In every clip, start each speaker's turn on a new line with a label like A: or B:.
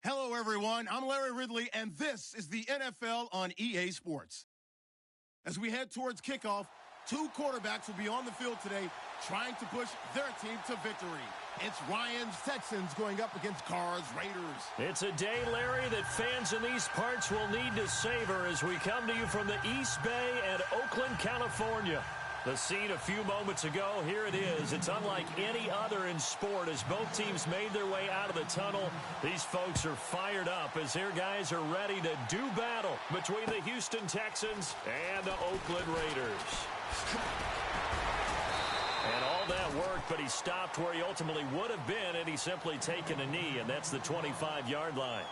A: Hello, everyone. I'm Larry Ridley, and this is the NFL on EA Sports. As we head towards kickoff, two quarterbacks will be on the field today trying to push their team to victory. It's Ryan's Texans going up against Carr's Raiders.
B: It's a day, Larry, that fans in these parts will need to savor as we come to you from the East Bay and Oakland, California. The scene a few moments ago, here it is. It's unlike any other in sport as both teams made their way out of the tunnel. These folks are fired up as their guys are ready to do battle between the Houston Texans and the Oakland Raiders. And all that work, but he stopped where he ultimately would have been had he simply taken a knee, and that's the 25-yard line.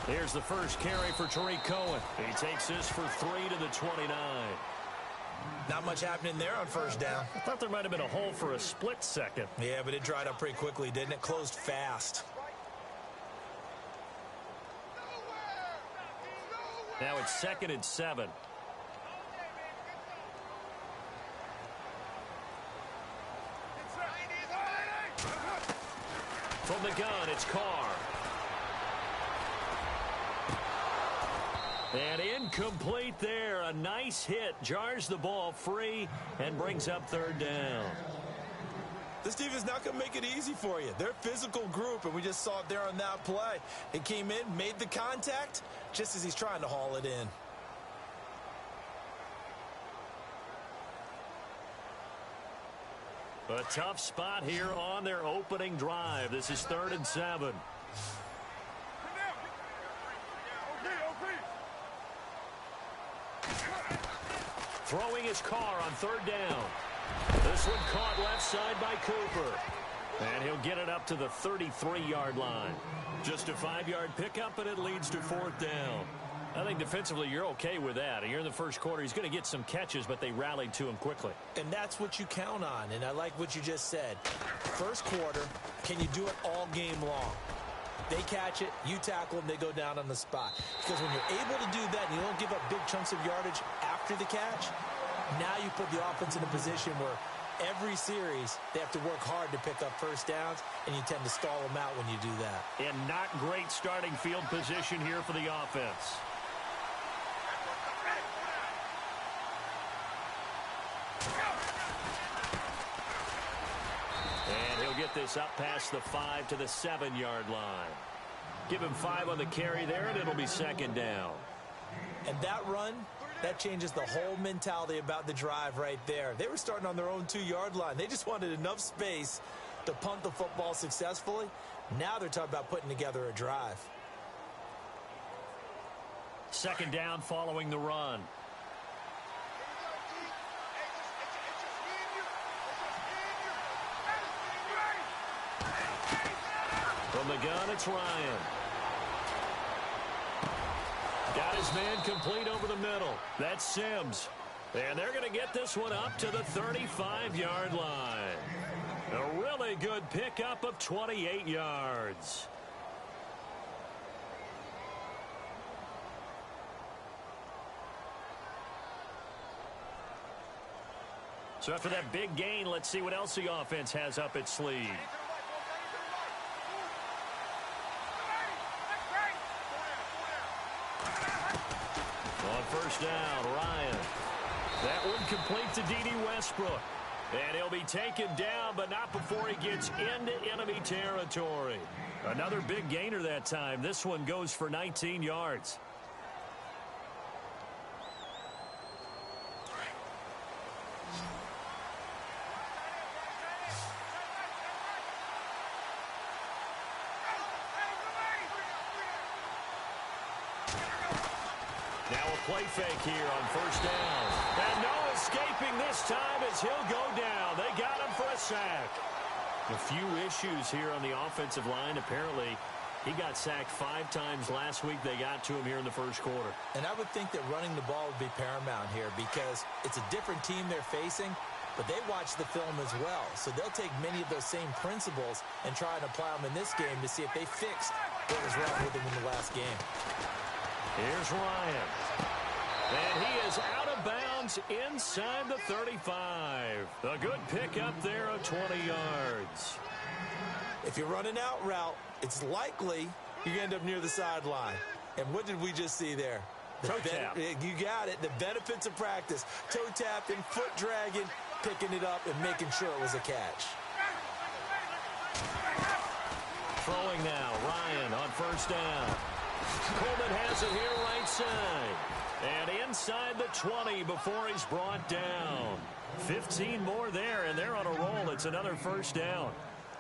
B: Here's the first carry for Tariq Cohen. He takes this for 3 to the 29.
C: Not much happening there on first down.
B: I thought there might have been a hole for a split second.
C: Yeah, but it dried up pretty quickly, didn't it? Closed fast.
B: Now it's 2nd and 7. From the gun, it's Carr. And incomplete there. A nice hit. Jars the ball free and brings up 3rd down.
C: This defense not going to make it easy for you. They're a physical group, and we just saw it there on that play. It came in, made the contact, just as he's trying to haul it in.
B: A tough spot here on their opening drive. This is 3rd and 7. Throwing his Carr on 3rd down. This one caught left side by Cooper. And he'll get it up to the 33-yard line. Just a 5-yard pickup, and it leads to 4th down. I think defensively you're okay with that. Here in the first quarter, he's going to get some catches, but they rallied to him quickly.
C: And that's what you count on, and I like what you just said. First quarter, can you do it all game long? They catch it, you tackle them, they go down on the spot. Because when you're able to do that and you don't give up big chunks of yardage after the catch, now you put the offense in a position where every series they have to work hard to pick up first downs, and you tend to stall them out when you do that.
B: And not great starting field position here for the offense. And he'll get this up past the 5 to the 7-yard line. Give him 5 on the carry there, and it'll be 2nd down.
C: And that run, that changes the whole mentality about the drive right there. They were starting on their own 2-yard line. They just wanted enough space to punt the football successfully. Now they're talking about putting together a drive.
B: 2nd down following the run. From the gun, it's Ryan. Got his man complete over the middle. That's Sims. And they're going to get this one up to the 35-yard line. A really good pickup of 28 yards. So after that big gain, let's see what else the offense has up its sleeve. On first down, Ryan. That one complete to D.D. Westbrook. And he'll be taken down, but not before he gets into enemy territory. Another big gainer that time. This one goes for 19 yards. play fake here on first down. And no escaping this time as he'll go down. They got him for a sack. A few issues here on the offensive line. Apparently, he got sacked 5 times last week. They got to him here in the first quarter.
C: And I would think that running the ball would be paramount here because it's a different team they're facing, but they watch the film as well. So they'll take many of those same principles and try and apply them in this game to see if they fixed what was wrong with them in the last game.
B: Here's Ryan. And he is out of bounds inside the 35. A good pickup there of 20 yards.
C: If you're running out route, it's likely you're going to end up near the sideline. And what did we just see there?
B: Toe tap.
C: You got it. The benefits of practice. Toe tapping, foot dragging, picking it up, and making sure it was a catch.
B: Throwing now. Ryan on first down. Coleman has it here right side. And inside the 20 before he's brought down. 15 more there, and they're on a roll. It's another first down.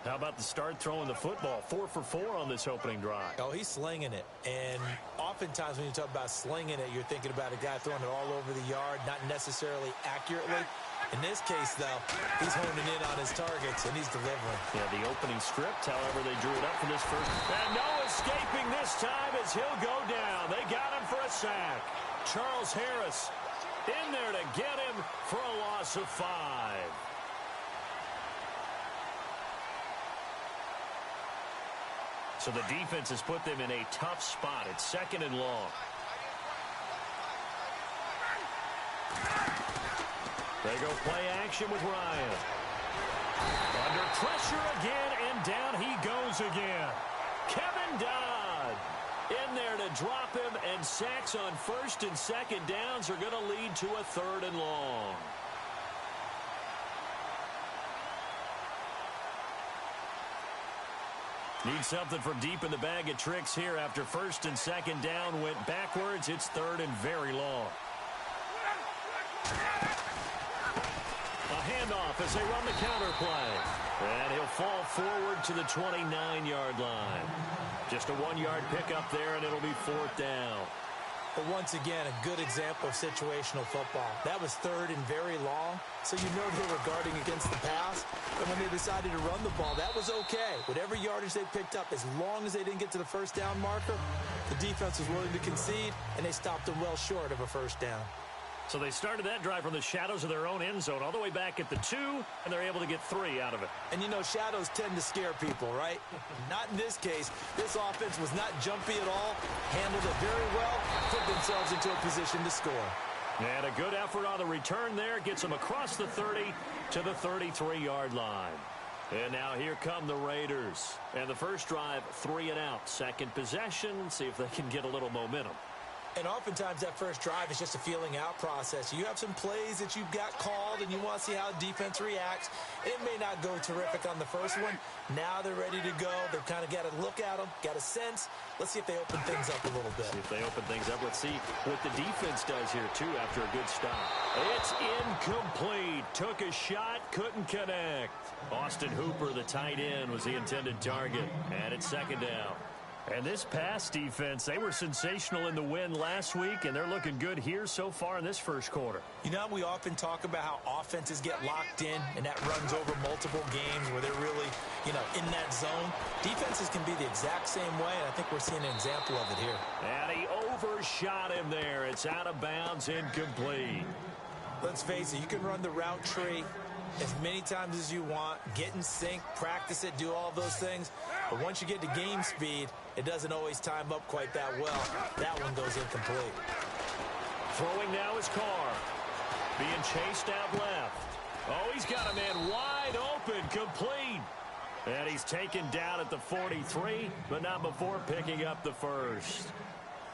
B: How about the start throwing the football? 4 for 4 on this opening drive.
C: Oh, he's slinging it. And oftentimes when you talk about slinging it, you're thinking about a guy throwing it all over the yard, not necessarily accurately. In this case, though, he's honing in on his targets, and he's delivering.
B: Yeah, the opening script, however, they drew it up for this first. And no escaping this time as he'll go down. They got him for a sack. Charles Harris in there to get him for a loss of 5. So the defense has put them in a tough spot. It's 2nd and long. They go play action with Ryan. Under pressure again, and down he goes again. Kevin Dodd in there to drop him, and sacks on 1st and 2nd downs are going to lead to a 3rd and long. Need something from deep in the bag of tricks here after 1st and 2nd down went backwards. It's 3rd and very long. A handoff as they run the counter play. And he'll fall forward to the 29-yard line. Just a 1-yard pickup there, and it'll be 4th down.
C: But once again, a good example of situational football. That was 3rd and very long, so you know they were guarding against the pass. And when they decided to run the ball, that was okay. Whatever yardage they picked up, as long as they didn't get to the first down marker, the defense was willing to concede, and they stopped them well short of a first down.
B: So they started that drive from the shadows of their own end zone all the way back at the 2, and they're able to get 3 out of it.
C: And, you know, shadows tend to scare people, right? Not in this case. This offense was not jumpy at all, handled it very well, put themselves into a position to score.
B: And a good effort on the return there. Gets them across the 30 to the 33-yard line. And now here come the Raiders. And the first drive, 3 and out. Second possession, see if they can get a little momentum.
C: And oftentimes that first drive is just a feeling out process. You have some plays that you've got called and you want to see how defense reacts. It may not go terrific on the first one. Now they're ready to go. They've kind of got to look at them, got a sense. Let's see if they open things up a little bit.
B: See if they open things up. Let's see what the defense does here, too, after a good stop. It's incomplete. Took a shot, couldn't connect. Austin Hooper, the tight end, was the intended target. And it's 2nd down. And this pass defense, they were sensational in the win last week, and they're looking good here so far in this first quarter.
C: You know, we often talk about how offenses get locked in, and that runs over multiple games where they're really, you know, in that zone. Defenses can be the exact same way, and I think we're seeing an example of it here.
B: And he overshot him there. It's out of bounds, incomplete.
C: Let's face it, you can run the route tree as many times as you want, get in sync, practice it, do all those things. But once you get to game speed, it doesn't always time up quite that well. That one goes incomplete.
B: Throwing now is Carr. Being chased out left. Oh, he's got a man wide open, complete. And he's taken down at the 43, but not before picking up the first.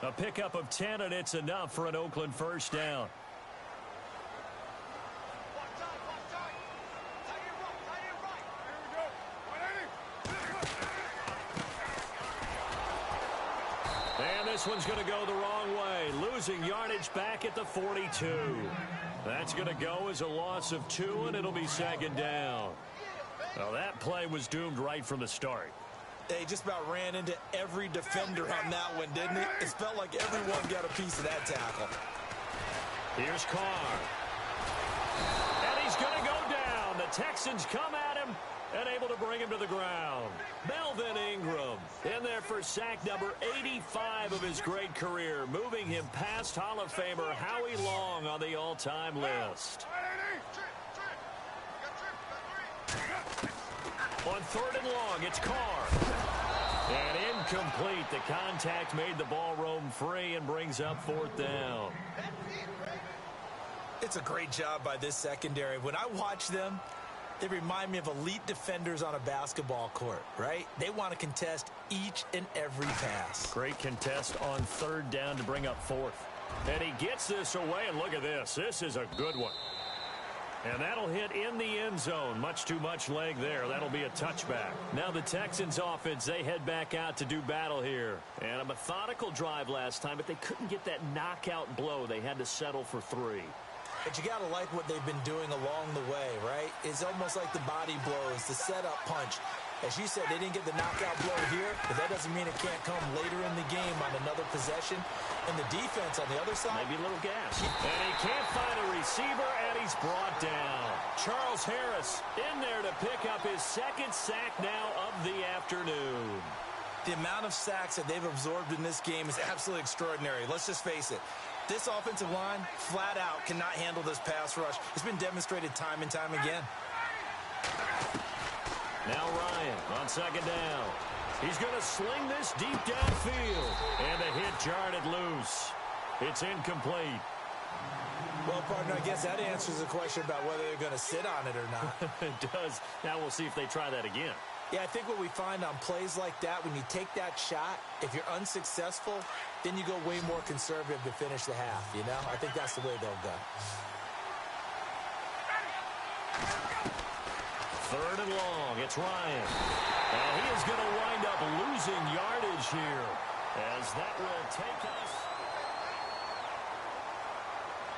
B: A pickup of 10, and it's enough for an Oakland first down. And this one's going to go the wrong way. Losing yardage back at the 42. That's going to go as a loss of 2, and it'll be 2nd down. Well, that play was doomed right from the start.
C: They just about ran into every defender on that one, didn't it? It felt like everyone got a piece of that tackle.
B: Here's Carr. And he's going to go down. The Texans come at him and able to bring him to the ground. Melvin Ingram in there for sack number 85 of his great career, moving him past Hall of Famer Howie Long on the all-time list. On 3rd and long, it's Carr. And incomplete. The contact made the ball roam free and brings up 4th down.
C: It's a great job by this secondary. When I watch them, they remind me of elite defenders on a basketball court, right? They want to contest each and every pass.
B: Great contest on 3rd down to bring up 4th. And he gets this away, and look at this. This is a good one. And that'll hit in the end zone. Much too much leg there. That'll be a touchback. Now the Texans offense, they head back out to do battle here. And a methodical drive last time, but they couldn't get that knockout blow. They had to settle for 3.
C: But you got to like what they've been doing along the way, right? It's almost like the body blows, the setup punch. As you said, they didn't get the knockout blow here, but that doesn't mean it can't come later in the game on another possession. And the defense on the other side,
B: maybe a little gas. And he can't find a receiver, and he's brought down. Charles Harris in there to pick up his 2nd sack now of the afternoon.
C: The amount of sacks that they've absorbed in this game is absolutely extraordinary. Let's just face it. This offensive line, flat out, cannot handle this pass rush. It's been demonstrated time and time again.
B: Now Ryan on 2nd down. He's going to sling this deep downfield. And the hit jarred it loose. It's incomplete.
C: Well, partner, I guess that answers the question about whether they're going to sit on it or not.
B: It does. Now we'll see if they try that again.
C: Yeah, I think what we find on plays like that, when you take that shot, if you're unsuccessful, then you go way more conservative to finish the half, you know? I think that's the way they'll go.
B: 3rd and long, it's Ryan. And he is going to wind up losing yardage here, as that will take us.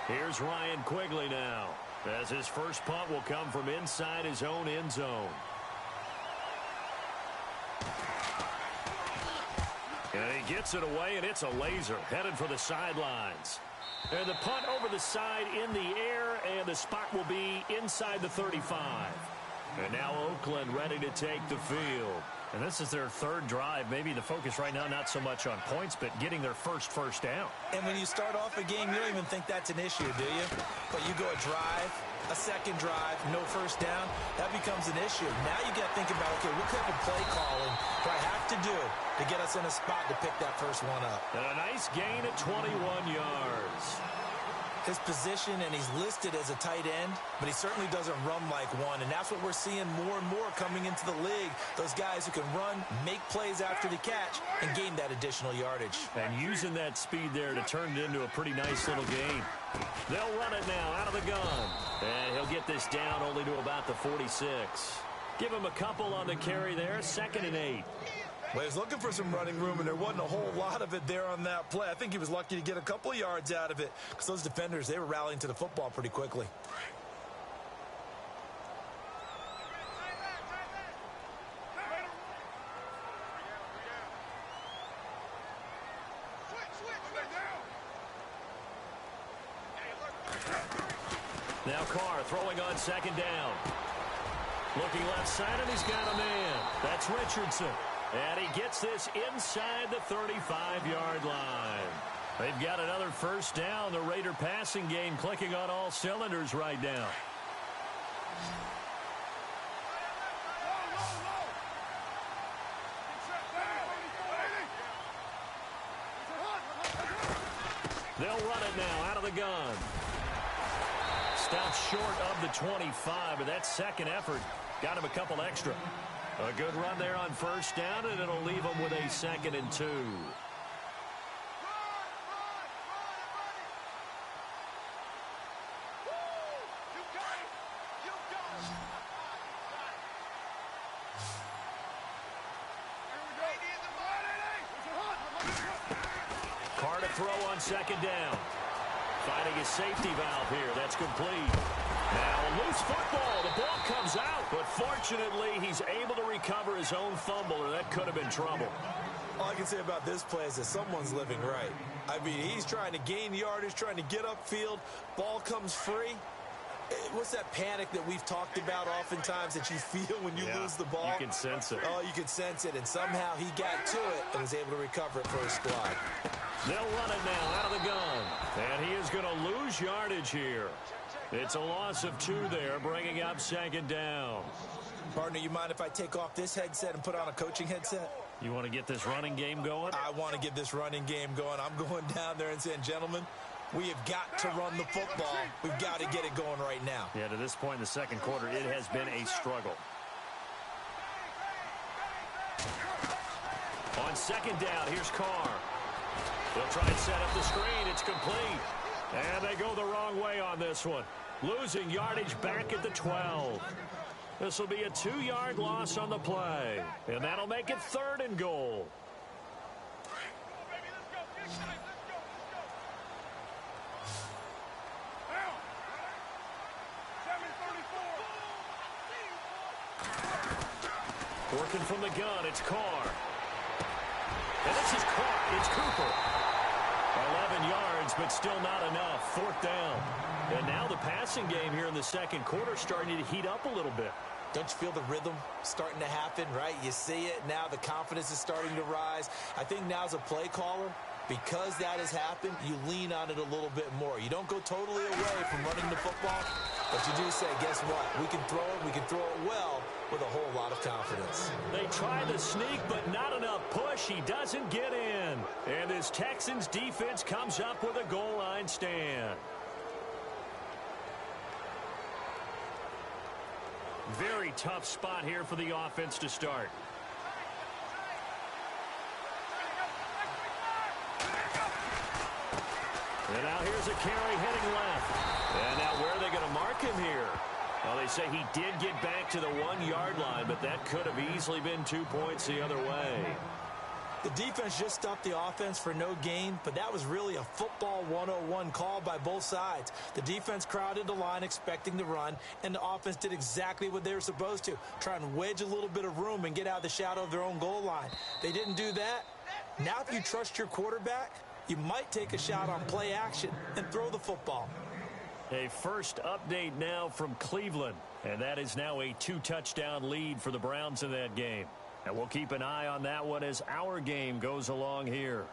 B: Here's Ryan Quigley now, as his first punt will come from inside his own end zone. And he gets it away, and it's a laser headed for the sidelines. And the punt over the side in the air, and the spot will be inside the 35. And now Oakland ready to take the field. And this is their 3rd drive. Maybe the focus right now not so much on points, but getting their first down.
C: And when you start off a game, you don't even think that's an issue, do you? But you go a drive, a 2nd drive, no first down, that becomes an issue. Now you got to think about, okay, what type of play calling do I have to do to get us in a spot to pick that first one up?
B: And a nice gain at 21 yards.
C: His position, and he's listed as a tight end, but he certainly doesn't run like one, and that's what we're seeing more and more coming into the league. Those guys who can run, make plays after the catch, and gain that additional yardage.
B: And using that speed there to turn it into a pretty nice little game. They'll run it now out of the gun, and he'll get this down only to about the 46. Give him a couple on the carry there, 2nd and 8.
C: Well, he was looking for some running room, and there wasn't a whole lot of it there on that play. I think he was lucky to get a couple of yards out of it, because those defenders, they were rallying to the football pretty quickly.
B: Now Carr throwing on 2nd down. Looking left side, and he's got a man. That's Richardson. And he gets this inside the 35-yard line. They've got another first down. The Raider passing game clicking on all cylinders right now. They'll run it now out of the gun. Stopped short of the 25, but that 2nd effort got him a couple extra. A good run there on first down, and it'll leave them with a 2nd and 2. Carr to throw on 2nd down. Finding his safety valve here. That's complete. Now a loose football. The ball comes out, but fortunately he's able to recover his own fumble, or that could have been trouble.
C: All I can say about this play is that someone's living right. I mean, he's trying to gain yardage, trying to get upfield. Ball comes free. What's that panic that we've talked about oftentimes that you feel when you lose the ball?
B: You can sense it.
C: Oh, you can sense it, and somehow he got to it and was able to recover it for his squad.
B: They'll run it now out of the gun, and he is going to lose yardage here. It's a loss of 2 there, bringing up 2nd down.
C: Partner, you mind if I take off this headset and put on a coaching headset?
B: You want to get this running game going?
C: I want to get this running game going. I'm going down there and saying, gentlemen, we have got to run the football. We've got to get it going right now.
B: Yeah, to this point in the second quarter, it has been a struggle. On 2nd down, here's Carr. They'll try and set up the screen. It's complete. And they go the wrong way on this one. Losing yardage back at the 12. This will be a 2-yard loss on the play. And that'll make it 3rd and goal. Working from the gun, it's Carr. And this is caught. It's Cooper. 11 yards, but still not enough. 4th down. And now the passing game here in the second quarter starting to heat up a little bit.
C: Don't you feel the rhythm starting to happen, right? You see it now. The confidence is starting to rise. I think now as a play caller, because that has happened, you lean on it a little bit more. You don't go totally away from running the football, but you do say, guess what? We can throw it. We can throw it well with a whole lot of confidence.
B: They try the sneak, but not enough push. He doesn't get in. And this Texans defense comes up with a goal line stand. Very tough spot here for the offense to start. And now here's a carry heading left. And now where are they going to mark him here? Well, they say he did get back to the 1-yard line, but that could have easily been 2 points the other way.
C: The defense just stopped the offense for no gain, but that was really a football 101 call by both sides. The defense crowded the line expecting the run, and the offense did exactly what they were supposed to, try and wedge a little bit of room and get out of the shadow of their own goal line. They didn't do that. Now if you trust your quarterback, you might take a shot on play action and throw the football.
B: A first update now from Cleveland, and that is now a 2-touchdown lead for the Browns in that game. And we'll keep an eye on that one as our game goes along here.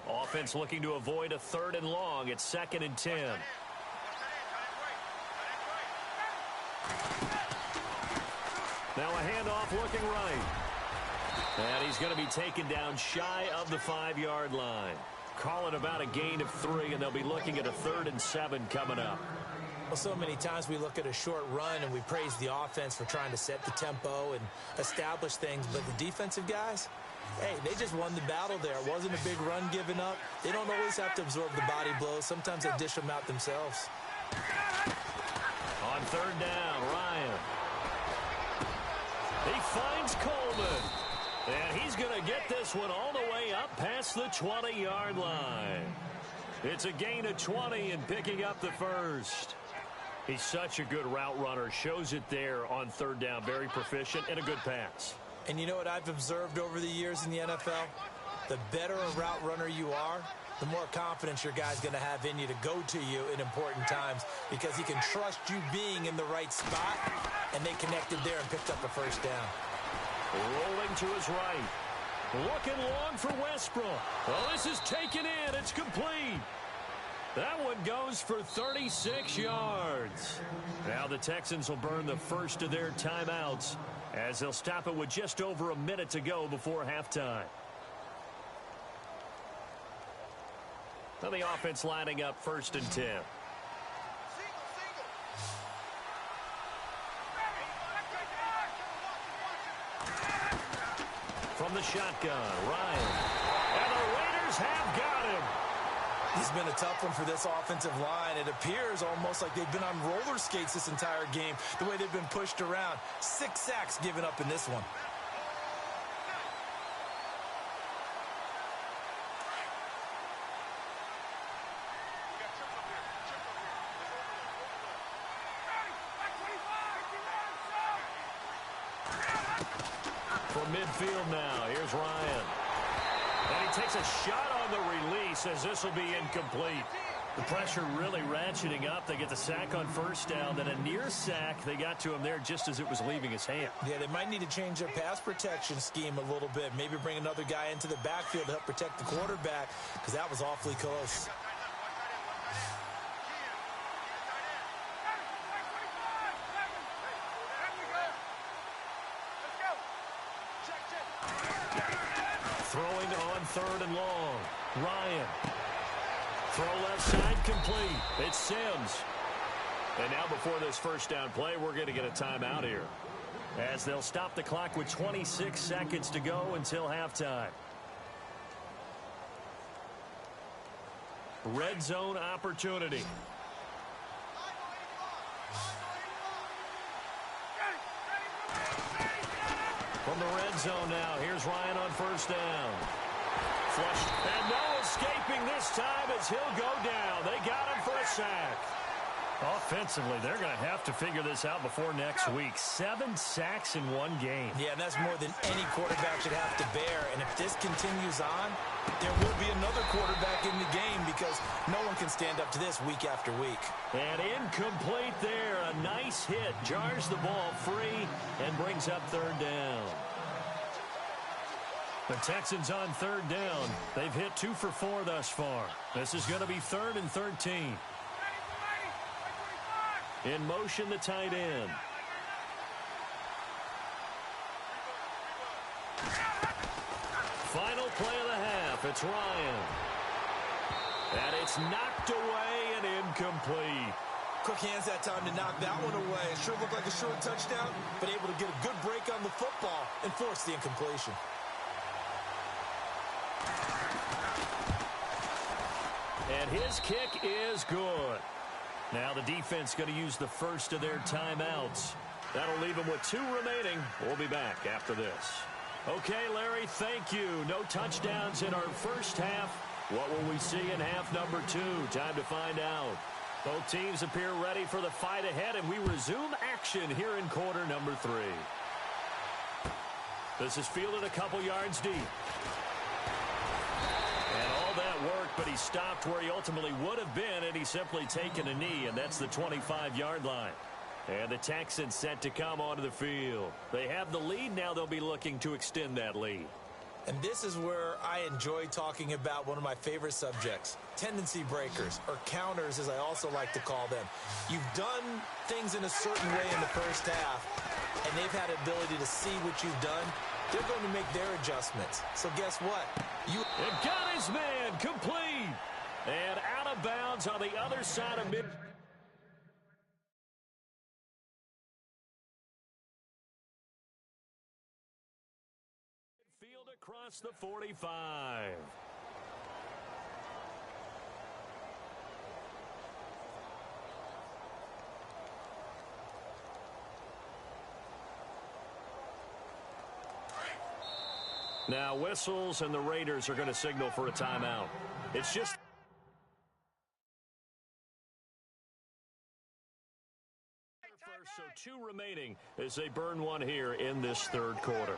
B: Offense looking to avoid a 3rd and long. It's 2nd and 10. Now a handoff looking right. And he's going to be taken down shy of the 5-yard line. Call it about a gain of 3, and they'll be looking at a 3rd and 7 coming up.
C: Well, so many times we look at a short run and we praise the offense for trying to set the tempo and establish things, but the defensive guys, hey, they just won the battle there. It wasn't a big run given up. They don't always have to absorb the body blows. Sometimes they dish them out themselves.
B: On 3rd down, Ryan. He finds Coleman. And he's going to get this one all the way up past the 20-yard line. It's a gain of 20 and picking up the first. He's such a good route runner. Shows it there on 3rd down. Very proficient and a good pass.
C: And you know what I've observed over the years in the NFL? The better a route runner you are, the more confidence your guy's going to have in you to go to you in important times because he can trust you being in the right spot, and they connected there and picked up a first down.
B: Rolling to his right. Looking long for Westbrook. Well, this is taken in. It's complete. That one goes for 36 yards. Now the Texans will burn the first of their timeouts as they'll stop it with just over a minute to go before halftime. Now the offense lining up 1st and 10. From the shotgun, Ryan. And the Raiders have got him.
C: It's been a tough one for this offensive line. It appears almost like they've been on roller skates this entire game, the way they've been pushed around. 6 sacks given up in this one.
B: from midfield now. Here's Ryan. And he takes a shot on the release as this will be incomplete. The pressure really ratcheting up. They get the sack on first down. Then a near sack. They got to him there just as it was leaving his hand.
C: Yeah, they might need to change their pass protection scheme a little bit. Maybe bring another guy into the backfield to help protect the quarterback, because that was awfully close.
B: Throwing on third and long. Ryan. Throw left side complete. It's Sims. And now before this first down play, we're going to get a timeout here, as they'll stop the clock with 26 seconds to go until halftime. Red zone opportunity. From the red zone now, here's Ryan on first down. Flushed, and no escaping this time as he'll go down. They got him for a sack. Offensively, they're going to have to figure this out before next week. 7 sacks in one game.
C: Yeah, and that's more than any quarterback should have to bear. And if this continues on, there will be another quarterback in the game, because no one can stand up to this week after week.
B: And incomplete there. A nice hit. Jars the ball free and brings up third down. The Texans on third down. They've hit 2 for 4 thus far. This is going to be 3rd and 13. In motion, the tight end. Final play of the half. It's Ryan. And it's knocked away and incomplete.
C: Quick hands that time to knock that one away. It sure looked like a short touchdown, but able to get a good break on the football and force the incompletion.
B: And his kick is good. Now the defense going to use the first of their timeouts. That'll leave them with 2 remaining. We'll be back after this. Okay, Larry, thank you. No touchdowns in our first half. What will we see in half number 2? Time to find out. Both teams appear ready for the fight ahead, and we resume action here in quarter number 3. This is fielded a couple yards deep. And all that worked, but he stopped where he ultimately would have been, and he's simply taken a knee, and that's the 25-yard line. And the Texans set to come onto the field. They have the lead. Now they'll be looking to extend that lead.
C: And this is where I enjoy talking about one of my favorite subjects, tendency breakers, or counters as I also like to call them. You've done things in a certain way in the first half, and they've had ability to see what you've done. They're going to make their adjustments. So guess what?
B: And got his man complete. And out of bounds on the other side of mid. Field across the 45. Now whistles, and the Raiders are going to signal for a timeout. It's just so 2 remaining as they burn one here in this third quarter.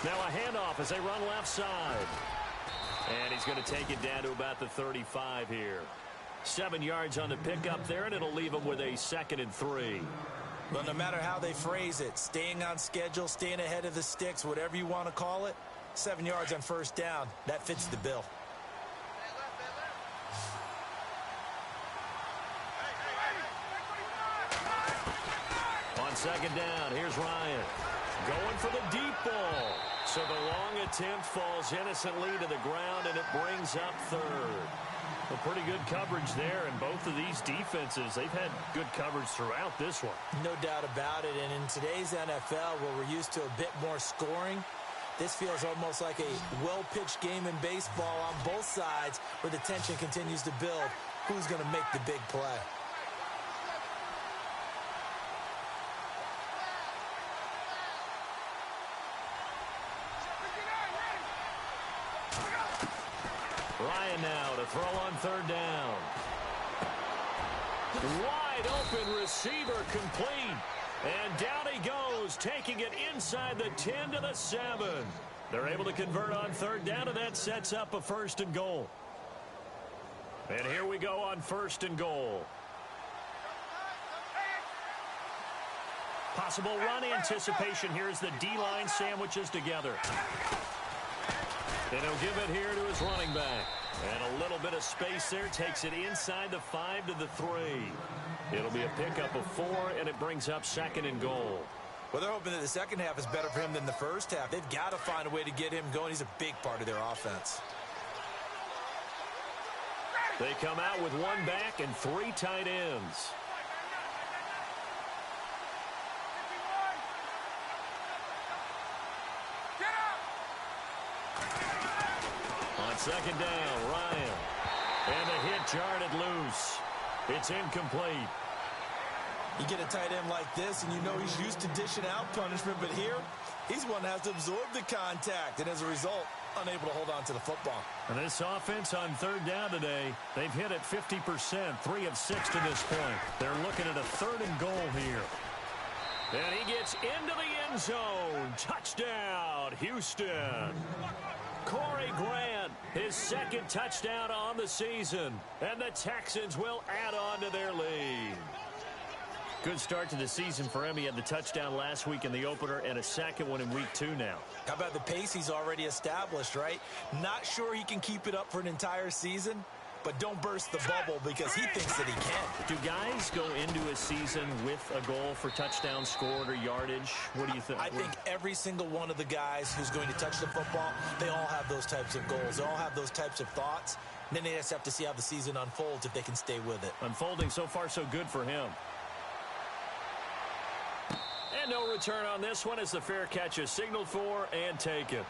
B: Now a handoff as they run left side. And he's going to take it down to about the 35 here. 7 yards on the pickup there, and it'll leave him with a 2nd and 3.
C: Well, no matter how they phrase it, staying on schedule, staying ahead of the sticks, whatever you want to call it, 7 yards on first down, that fits the bill.
B: On 2nd down, here's Ryan. Going for the deep ball. So the long attempt falls innocently to the ground, and it brings up 3rd. Well, pretty good coverage there, and both of these defenses, they've had good coverage throughout this one.
C: No doubt about it, and in today's NFL, where we're used to a bit more scoring, this feels almost like a well-pitched game in baseball on both sides, where the tension continues to build. Who's going to make the big play?
B: now to throw on third down. Wide open receiver complete. And down he goes, taking it inside the 10 to the 7. They're able to convert on third down, and that sets up a 1st and goal. And here we go on 1st and goal. Possible run anticipation here as the D-line sandwiches together. And he'll give it here to his running back. And a little bit of space there takes it inside the 5 to the 3. It'll be a pickup of 4, and it brings up 2nd and goal.
C: Well, they're hoping that the second half is better for him than the first half. They've got to find a way to get him going. He's a big part of their offense.
B: They come out with 1 back and 3 tight ends. On 2nd down, Ryan. And the hit jarred it loose. It's incomplete.
C: You get a tight end like this, and you know he's used to dishing out punishment, but here, he's one that has to absorb the contact, and as a result, unable to hold on to the football.
B: And this offense on third down today, they've hit it 50%, 3 of 6 to this point. They're looking at a 3rd and goal here. And he gets into the end zone. Touchdown, Houston. Corey Grant, his 2nd touchdown on the season. And the Texans will add on to their lead. Good start to the season for him. He had the touchdown last week in the opener and a 2nd one in week 2 now.
C: How about the pace he's already established, right? Not sure he can keep it up for an entire season, but don't burst the bubble because he thinks that he can.
B: Do guys go into a season with a goal for touchdown scored or yardage? What do you think?
C: I think every single one of the guys who's going to touch the football, they all have those types of goals. They all have those types of thoughts. And then they just have to see how the season unfolds if they can stay with it.
B: Unfolding so far so good for him. And no return on this one as the fair catch is signaled for and taken.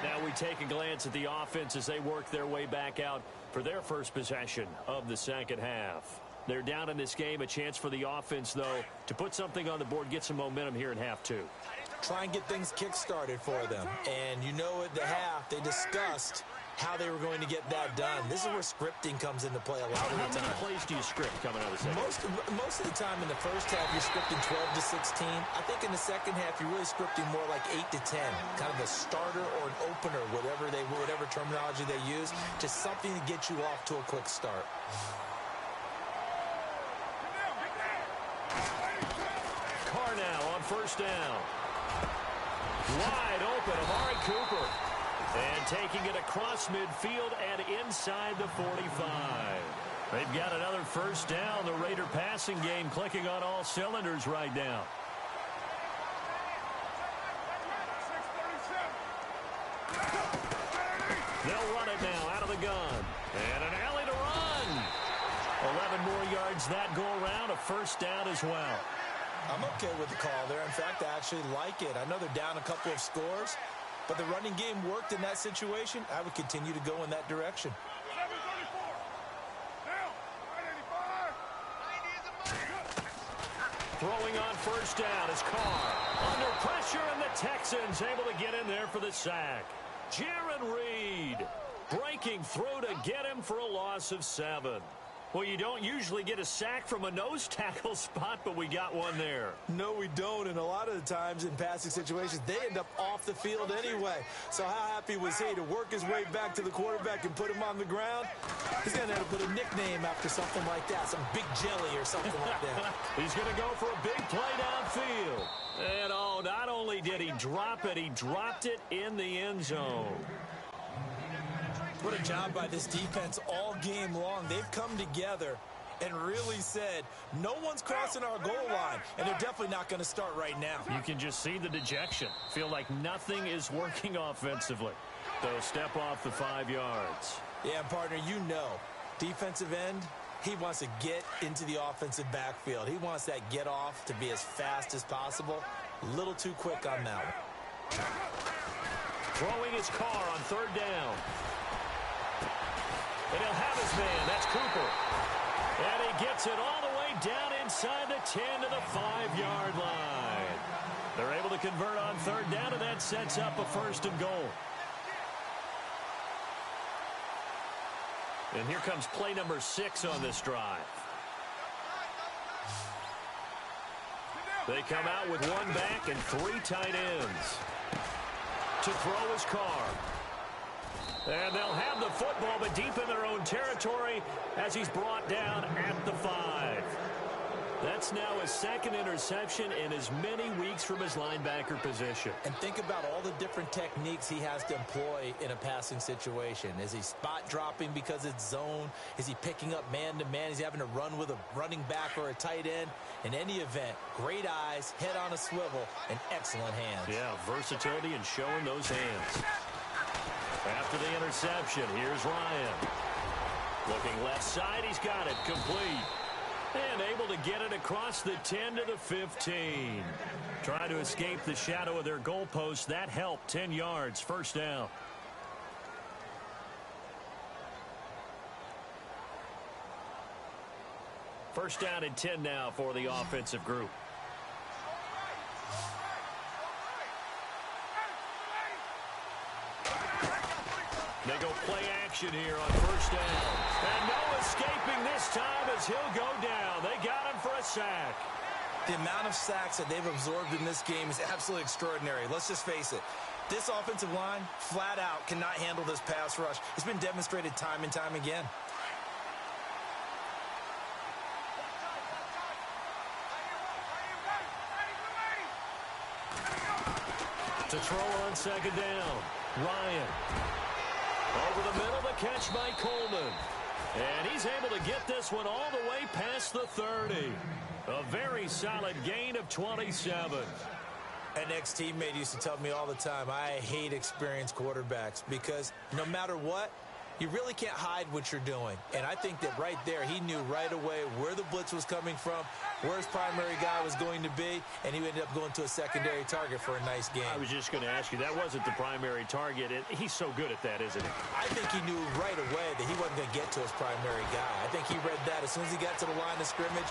B: Now we take a glance at the offense as they work their way back out for their first possession of the second half. They're down in this game. A chance for the offense, though, to put something on the board, get some momentum here in half 2.
C: Try and get things kick-started for them. And you know at the half, they discussed how they were going to get that done. This is where scripting comes into play a lot of the time.
B: How many plays do you script coming out of the second?
C: Most of the time in the first half, you're scripting 12 to 16. I think in the second half, you're really scripting more like 8 to 10. Kind of a starter or an opener, whatever terminology they use, just something to get you off to a quick start.
B: Carr now on 1st down. Wide open, Amari Cooper. And taking it across midfield and inside the 45. They've got another 1st down. The Raider passing game clicking on all cylinders right now. They'll run it now out of the gun. And an alley to run. 11 more yards that go around. A 1st down as well.
C: I'm okay with the call there. In fact, I actually like it. I know they're down a couple of scores, but the running game worked in that situation. I would continue to go in that direction.
B: Throwing on 1st down is Carr. Under pressure, and the Texans able to get in there for the sack. Jaron Reed breaking through to get him for a loss of 7. Well, you don't usually get a sack from a nose tackle spot, but we got one there.
C: No, we don't, and a lot of the times in passing situations, they end up off the field anyway. So how happy was he to work his way back to the quarterback and put him on the ground? He's going to have to put a nickname after something like that, some Big Jelly or something like that.
B: He's going to go for a big play downfield. And, oh, not only did he drop it, he dropped it in the end zone.
C: What a job by this defense all game long. They've come together and really said, no one's crossing our goal line, and they're definitely not going to start right now.
B: You can just see the dejection. Feel like nothing is working offensively. They'll step off the 5 yards.
C: Yeah, partner, you know, defensive end, he wants to get into the offensive backfield. He wants that get off to be as fast as possible. A little too quick on that one.
B: Throwing his Carr on 3rd down. And he'll have his man. That's Cooper. And he gets it all the way down inside the 10 to the 5-yard line. They're able to convert on 3rd down, and that sets up a 1st and goal. And here comes play number 6 on this drive. They come out with one back and 3 tight ends. To throw his Carr. And they'll have the football, but deep in their own territory as he's brought down at the 5. That's now his 2nd interception in as many weeks from his linebacker position.
C: And think about all the different techniques he has to employ in a passing situation. Is he spot dropping because it's zone? Is he picking up man-to-man? Is he having to run with a running back or a tight end? In any event, great eyes, head on a swivel, and excellent hands.
B: Yeah, versatility and showing those hands. After the interception, here's Ryan. Looking left side, he's got it complete. And able to get it across the 10 to the 15. Trying to escape the shadow of their goalpost. That helped. 10 yards, first down. First down and 10 now for the offensive group. They go play action here on first down. And no escaping this time as he'll go down. They got him for a sack.
C: The amount of sacks that they've absorbed in this game is absolutely extraordinary. Let's just face it. This offensive line, flat out, cannot handle this pass rush. It's been demonstrated time and time again.
B: To throw on second down. Ryan. Over the middle, the catch by Coleman. And he's able to get this one all the way past the 30. A very solid gain of 27.
C: An ex-teammate used to tell me all the time, I hate experienced quarterbacks because no matter what, you really can't hide what you're doing. And I think that right there, he knew right away where the blitz was coming from, where his primary guy was going to be, and he ended up going to a secondary target for a nice game.
B: I was just going to ask you, that wasn't the primary target. He's so good at that, isn't he?
C: I think he knew right away that he wasn't going to get to his primary guy. I think he read that as soon as he got to the line of scrimmage,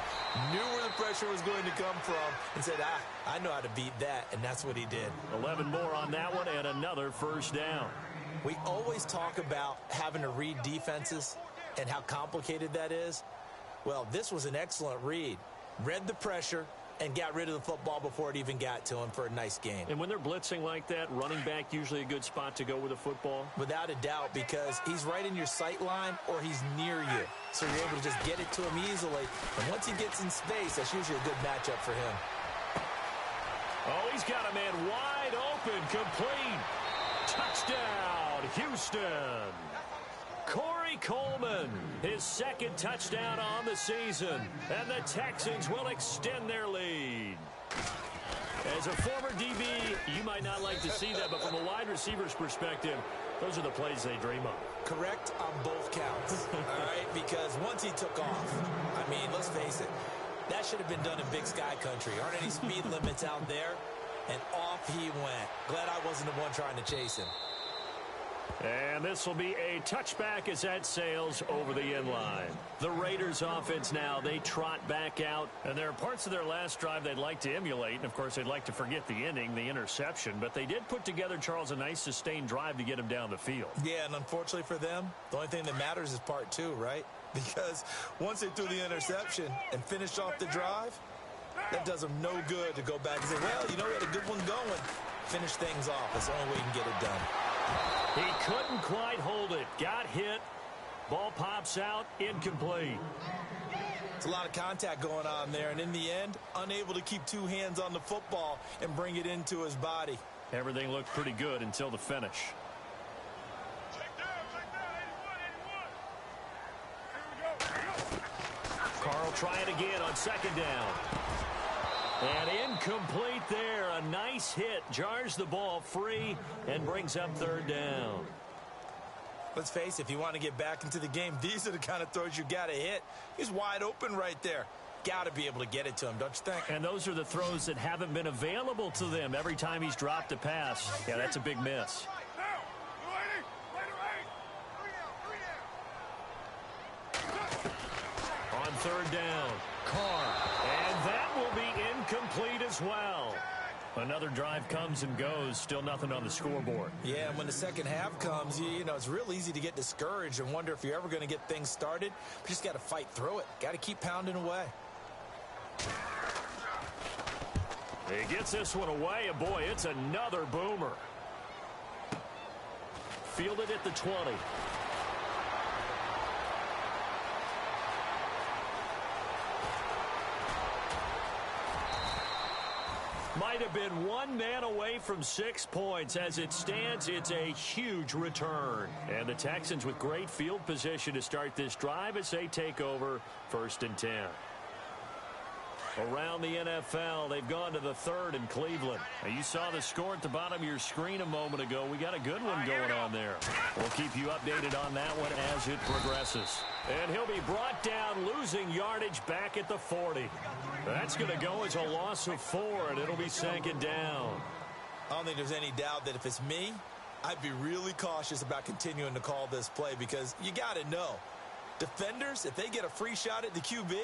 C: knew where the pressure was going to come from, and said, I know how to beat that, and that's what he did.
B: 11 more on that one, and another first down.
C: We always talk about having to read defenses and how complicated that is. Well, this was an excellent read. Read the pressure and got rid of the football before it even got to him for a nice gain.
B: And when they're blitzing like that, running back usually a good spot to go with a football?
C: Without a doubt, because he's right in your sight line or he's near you. So you're able to just get it to him easily. And once he gets in space, that's usually a good matchup for him.
B: Oh, he's got a man wide open, complete. Touchdown, Houston. Corey Coleman, his 2nd touchdown on the season. And the Texans will extend their lead. As a former DB, you might not like to see that, but from a wide receiver's perspective, those are the plays they dream of.
C: Correct on both counts, all right? Because once he took off, I mean, let's face it, that should have been done in Big Sky Country. Aren't any speed limits out there? And off he went. Glad I wasn't the one trying to chase him.
B: And this will be a touchback as that sails over the end line. The Raiders offense now, they trot back out. And there are parts of their last drive they'd like to emulate. And, of course, they'd like to forget the ending, the interception. But they did put together, Charles, a nice sustained drive to get him down the field.
C: Yeah, and unfortunately for them, the only thing that matters is part 2, right? Because once they threw the interception and finished off the drive, that does them no good to go back and say, well, you know, we had a good one going. Finish things off. That's the only way you can get it done.
B: He couldn't quite hold it. Got hit. Ball pops out. Incomplete.
C: It's a lot of contact going on there, and in the end, unable to keep 2 hands on the football and bring it into his body.
B: Everything looked pretty good until the finish. Carl try it again on second down. And incomplete there. A nice hit. Jars the ball free and brings up third down.
C: Let's face it, if you want to get back into the game, these are the kind of throws you got to hit. He's wide open right there. Got to be able to get it to him, don't you think?
B: And those are the throws that haven't been available to them every time he's dropped a pass. Yeah, that's a big miss. Third down, Carr, and that will be incomplete as well. Another drive comes and goes, still nothing on the scoreboard.
C: Yeah, and when the second half comes, you know, it's real easy to get discouraged and wonder if you're ever going to get things started. But you just got to fight through it. Got to keep pounding away.
B: He gets this one away, and boy, it's another boomer. Fielded at the 20. Might have been one man away from 6 points. As it stands, it's a huge return. And the Texans with great field position to start this drive as they take over 1st and 10. Around the NFL, they've gone to the 3rd in Cleveland. Now, you saw the score at the bottom of your screen a moment ago. We got a good one going on there. We'll keep you updated on that one as it progresses. And he'll be brought down, losing yardage back at the 40. That's going to go as a loss of 4, and it'll be 2nd down.
C: I don't think there's any doubt that if it's me, I'd be really cautious about continuing to call this play because you got to know, defenders, if they get a free shot at the QB,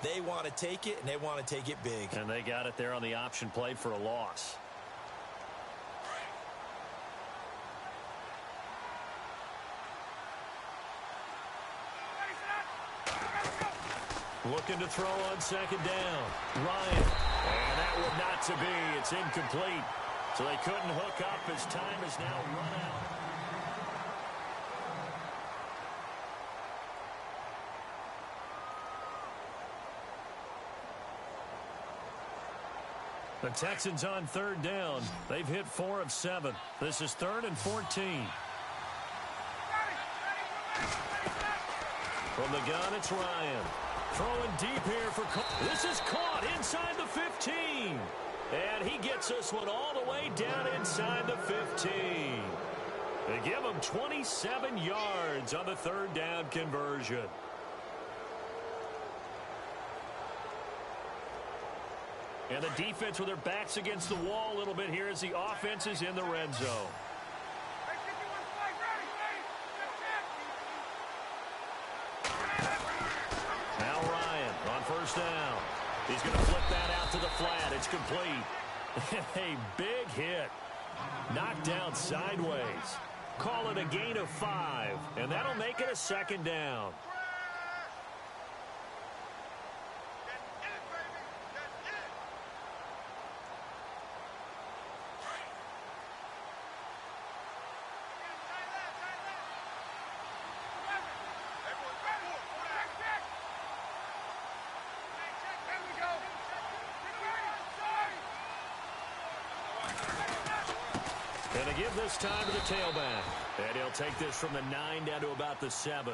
C: they want to take it, and they want to take it big.
B: And they got it there on the option play for a loss. Looking to throw on 2nd down. Ryan. And that one not to be. It's incomplete. So they couldn't hook up as time is now run out. The Texans on 3rd down. They've hit 4 of 7. This is 3rd and 14. From the gun, it's Ryan. Throwing deep here for Cole. This is caught inside the 15. And he gets this one all the way down inside the 15. They give him 27 yards on the 3rd down conversion. And the defense with their backs against the wall a little bit here as the offense is in the red zone. Now Ryan on 1st down. He's going to flip that out to the flat. It's complete. A big hit. Knocked down sideways. Call it a gain of 5. And that'll make it a 2nd down. And to give this time to the tailback. And he'll take this from the 9 down to about the 7.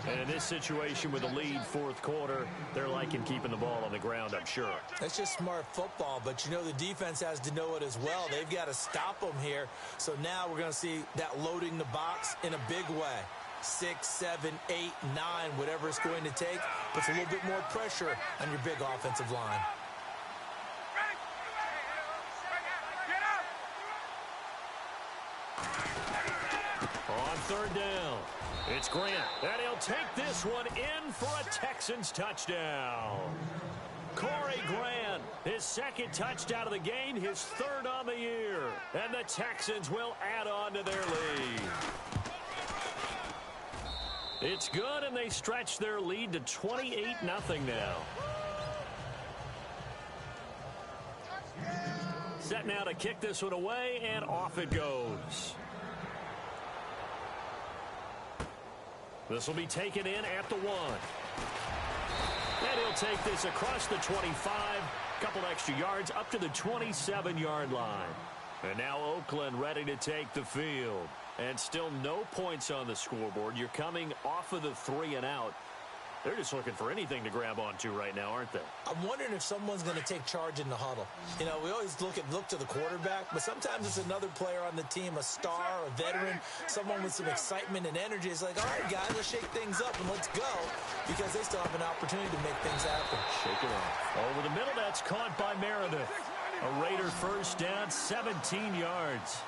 B: And in this situation with a lead 4th quarter, they're liking keeping the ball on the ground, I'm sure.
C: That's just smart football, but you know the defense has to know it as well. They've got to stop them here. So now we're going to see that loading the box in a big way. 6, 7, 8, 9, whatever it's going to take, puts a little bit more pressure on your big offensive line.
B: On 3rd down, it's Grant, and he'll take this one in for a Texans touchdown. Corey Grant, his 2nd touchdown of the game, his 3rd on the year, and the Texans will add on to their lead. It's good, and they stretch their lead to 28-0 now. Set now to kick this one away, and off it goes. This will be taken in at the 1. And he'll take this across the 25, couple extra yards up to the 27-yard line. And now Oakland ready to take the field. And still no points on the scoreboard. You're coming off of the 3 and out. They're just looking for anything to grab onto right now, aren't they?
C: I'm wondering if someone's going to take charge in the huddle. You know, we always look to the quarterback, but sometimes it's another player on the team, a star, a veteran, someone with some excitement and energy. It's like, all right, guys, let's shake things up and let's go, because they still have an opportunity to make things happen.
B: Shake it off. Over the middle, that's caught by Meredith. A Raider 1st down, 17 yards.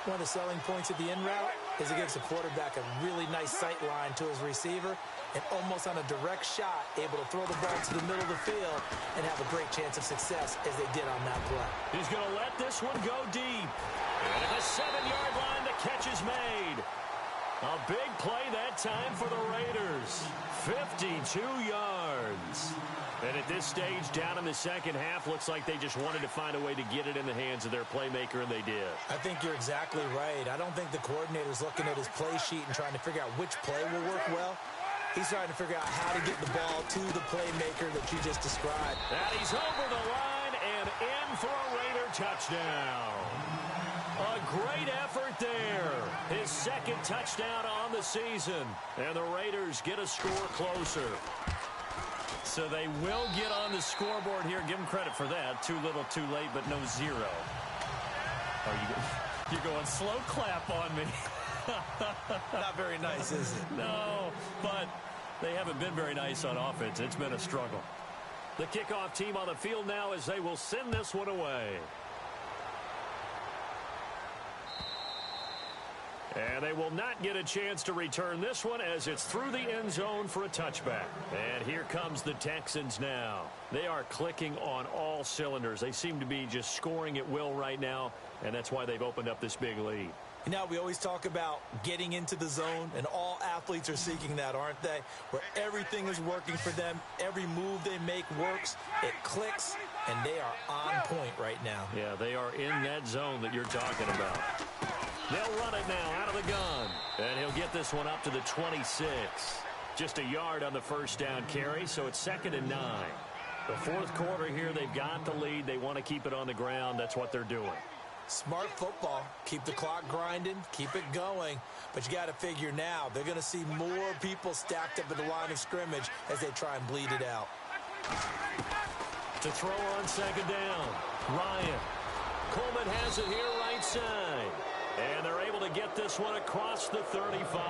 C: One of the selling points of the in route, is it gives the quarterback a really nice sight line to his receiver and almost on a direct shot, able to throw the ball to the middle of the field and have a great chance of success as they did on that play.
B: He's going to let this one go deep. And at the 7-yard line, the catch is made. A big play that time for the Raiders. 52 yards. And at this stage, down in the second half, looks like they just wanted to find a way to get it in the hands of their playmaker, and they did.
C: I think you're exactly right. I don't think the coordinator's looking at his play sheet and trying to figure out which play will work well. He's trying to figure out how to get the ball to the playmaker that you just described.
B: And he's over the line and in for a Raider touchdown. A great effort there. His second touchdown on the season. And the Raiders get a score closer. So they will get on the scoreboard here. Give them credit for that. Too little, too late, but no zero. You're going slow clap on me.
C: Not very nice, is it?
B: No, but they haven't been very nice on offense. It's been a struggle. The kickoff team on the field now as they will send this one away. And they will not get a chance to return this one as it's through the end zone for a touchback. And here comes the Texans now. They are clicking on all cylinders. They seem to be just scoring at will right now, and that's why they've opened up this big lead.
C: You know, we always talk about getting into the zone, and all athletes are seeking that, aren't they? Where everything is working for them. Every move they make works. It clicks, and they are on point right now.
B: Yeah, they are in that zone that you're talking about. They'll run it now out of the gun. And he'll get this one up to the 26. Just a yard on the first down carry, so it's 2nd and 9. The fourth quarter here, they've got the lead. They want to keep it on the ground. That's what they're doing.
C: Smart football. Keep the clock grinding. Keep it going. But you got to figure now, they're going to see more people stacked up at the line of scrimmage as they try and bleed it out.
B: To throw on 2nd down, Ryan. Coleman has it here right side. And they're able to get this one across the 35.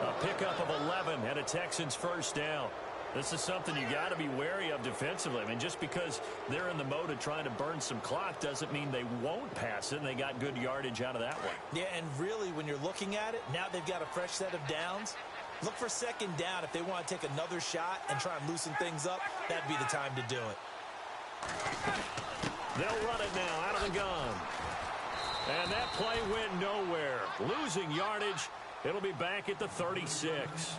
B: A pickup of 11 and a Texans first down. This is something you got to be wary of defensively. I mean, just because they're in the mode of trying to burn some clock doesn't mean they won't pass it, and they got good yardage out of that one.
C: Yeah, and really, when you're looking at it, now they've got a fresh set of downs. Look for 2nd down. If they want to take another shot and try and loosen things up, that'd be the time to do it.
B: They'll run it now out of the gun. And that play went nowhere. Losing yardage. It'll be back at the 36.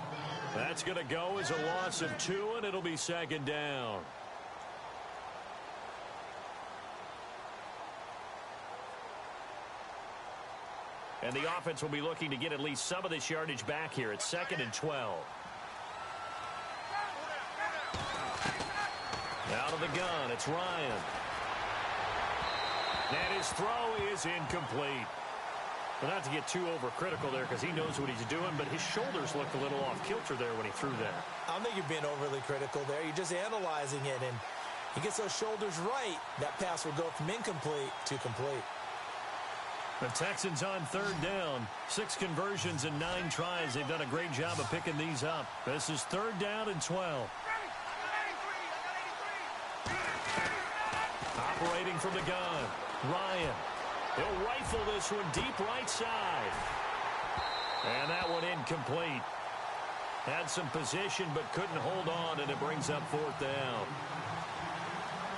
B: That's going to go as a loss of 2, and it'll be 2nd down. And the offense will be looking to get at least some of this yardage back here. It's 2nd and 12. Out of the gun, it's Ryan. And his throw is incomplete. Well, not to get too overcritical there because he knows what he's doing, but his shoulders looked a little off kilter there when he threw that.
C: I don't think you're being overly critical there. You're just analyzing it, and he gets those shoulders right. That pass will go from incomplete to complete.
B: The Texans on 3rd down. 6 conversions and 9 tries. They've done a great job of picking these up. This is 3rd down and 12. Operating from the gun, Ryan. He'll rifle this one deep right side. And that one incomplete. Had some position but couldn't hold on, and it brings up 4th down.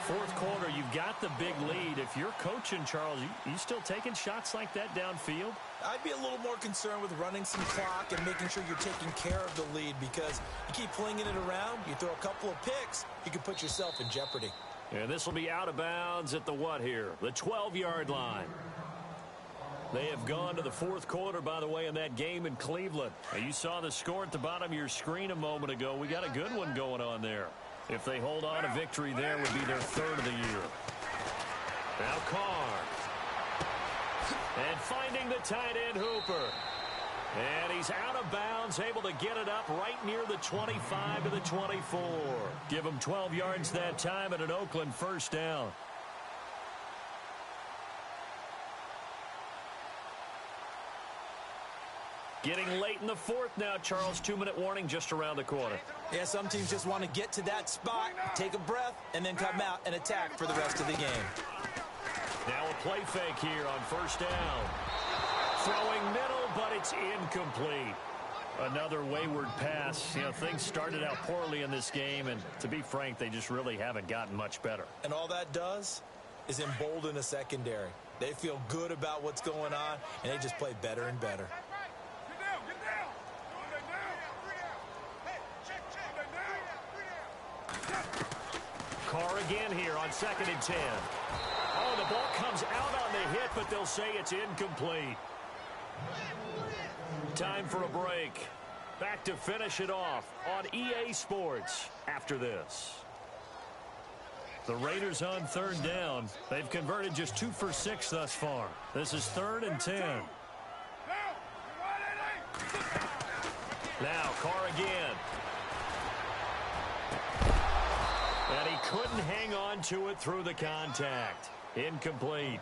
B: Fourth quarter, you've got the big lead. If you're coaching, Charles, you still taking shots like that downfield?
C: I'd be a little more concerned with running some clock and making sure you're taking care of the lead, because you keep flinging it around, you throw a couple of picks, you can put yourself in jeopardy.
B: And this will be out of bounds at the what here? The 12-yard line. They have gone to the fourth quarter, by the way, in that game in Cleveland. And you saw the score at the bottom of your screen a moment ago. We got a good one going on there. If they hold on to victory there, would be their 3rd of the year. Now Carr. And finding the tight end Hooper. And he's out of bounds, able to get it up right near the 25 to the 24. Give him 12 yards that time and an Oakland first down. Getting late in the fourth now, Charles. 2-minute warning just around the corner.
C: Yeah, some teams just want to get to that spot, take a breath, and then come out and attack for the rest of the game.
B: Now a play fake here on first down. Throwing middle, but it's incomplete. Another wayward pass. You know, things started out poorly in this game, and to be frank, they just really haven't gotten much better.
C: And all that does is embolden a secondary. They feel good about what's going on, and they just play better and better.
B: Carr again here on 2nd and 10. Oh, the ball comes out on the hit, but they'll say it's incomplete. Time for a break. Back to finish it off on EA Sports after this. The Raiders on 3rd down. They've converted just 2 for 6 thus far. This is 3rd and 10. Now Carr again. And he couldn't hang on to it through the contact. Incomplete.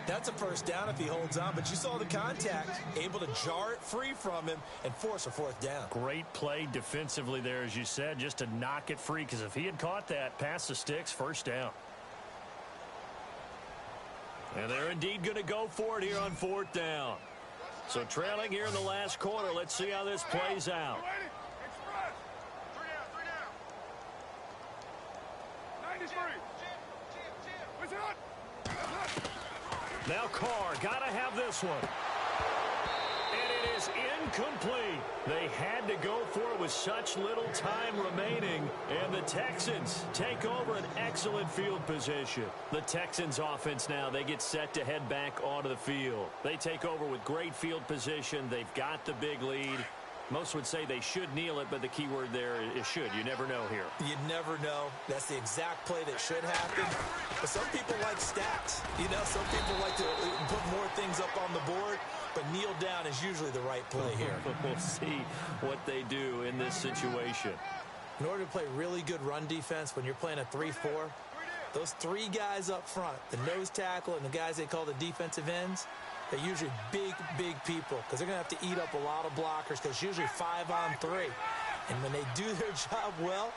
C: That's a first down if he holds on, but you saw the contact, able to jar it free from him and force a 4th down.
B: Great play defensively there, as you said, just to knock it free, because if he had caught that, past the sticks, 1st down. And they're indeed going to go for it here on 4th down. So trailing here in the last quarter, let's see how this plays out. Now Carr, gotta have this one. And it is incomplete. They had to go for it with such little time remaining. And the Texans take over an excellent field position. The Texans offense now, they get set to head back onto the field. They take over with great field position. They've got the big lead. Most would say they should kneel it, but the key word there is should. You never know here.
C: You never know. That's the exact play that should happen. But some people like stats. You know, some people like to put more things up on the board, but kneel down is usually the right play here.
B: We'll see what they do in this situation.
C: In order to play really good run defense when you're playing a 3-4, those 3 guys up front, the nose tackle and the guys they call the defensive ends, they're usually big, big people because they're going to have to eat up a lot of blockers because it's usually 5 on 3. And when they do their job well,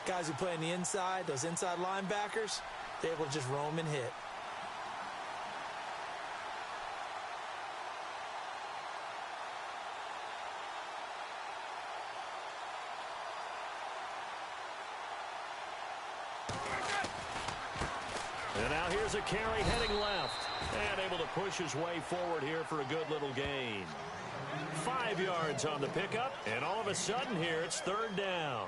C: guys who play on the inside, those inside linebackers, they're able to just roam and hit.
B: And now here's a carry heading left. And able to push his way forward here for a good little gain. 5 yards on the pickup. And all of a sudden here, it's 3rd down.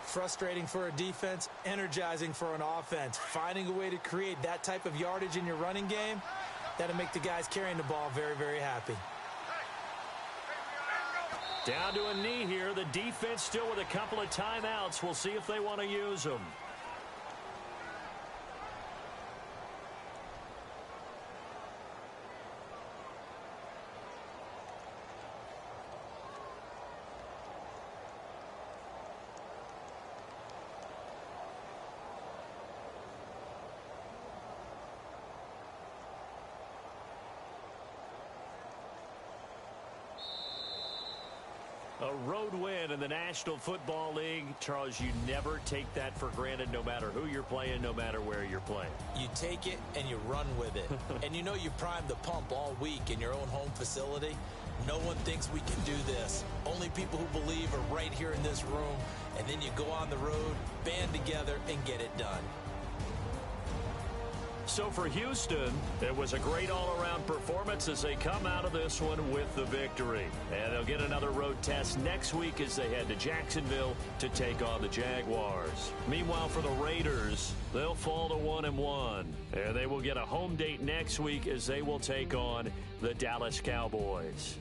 C: Frustrating for a defense, energizing for an offense. Finding a way to create that type of yardage in your running game, that'll make the guys carrying the ball very, very happy.
B: Down to a knee here. The defense still with a couple of timeouts. We'll see if they want to use them. A road win in the National Football League. Charles, you never take that for granted no matter who you're playing, no matter where you're playing.
C: You take it and you run with it. And you know you primed the pump all week in your own home facility. No one thinks we can do this. Only people who believe are right here in this room. And then you go on the road, band together, and get it done.
B: So for Houston, it was a great all-around performance as they come out of this one with the victory. And they'll get another road test next week as they head to Jacksonville to take on the Jaguars. Meanwhile, for the Raiders, they'll fall to 1-1. And they will get a home date next week as they will take on the Dallas Cowboys.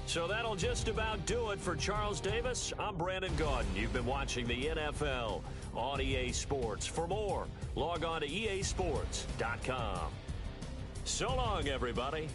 B: So that'll just about do it for Charles Davis. I'm Brandon Gaudin. You've been watching the NFL on EA Sports. For more, log on to easports.com. So long, everybody.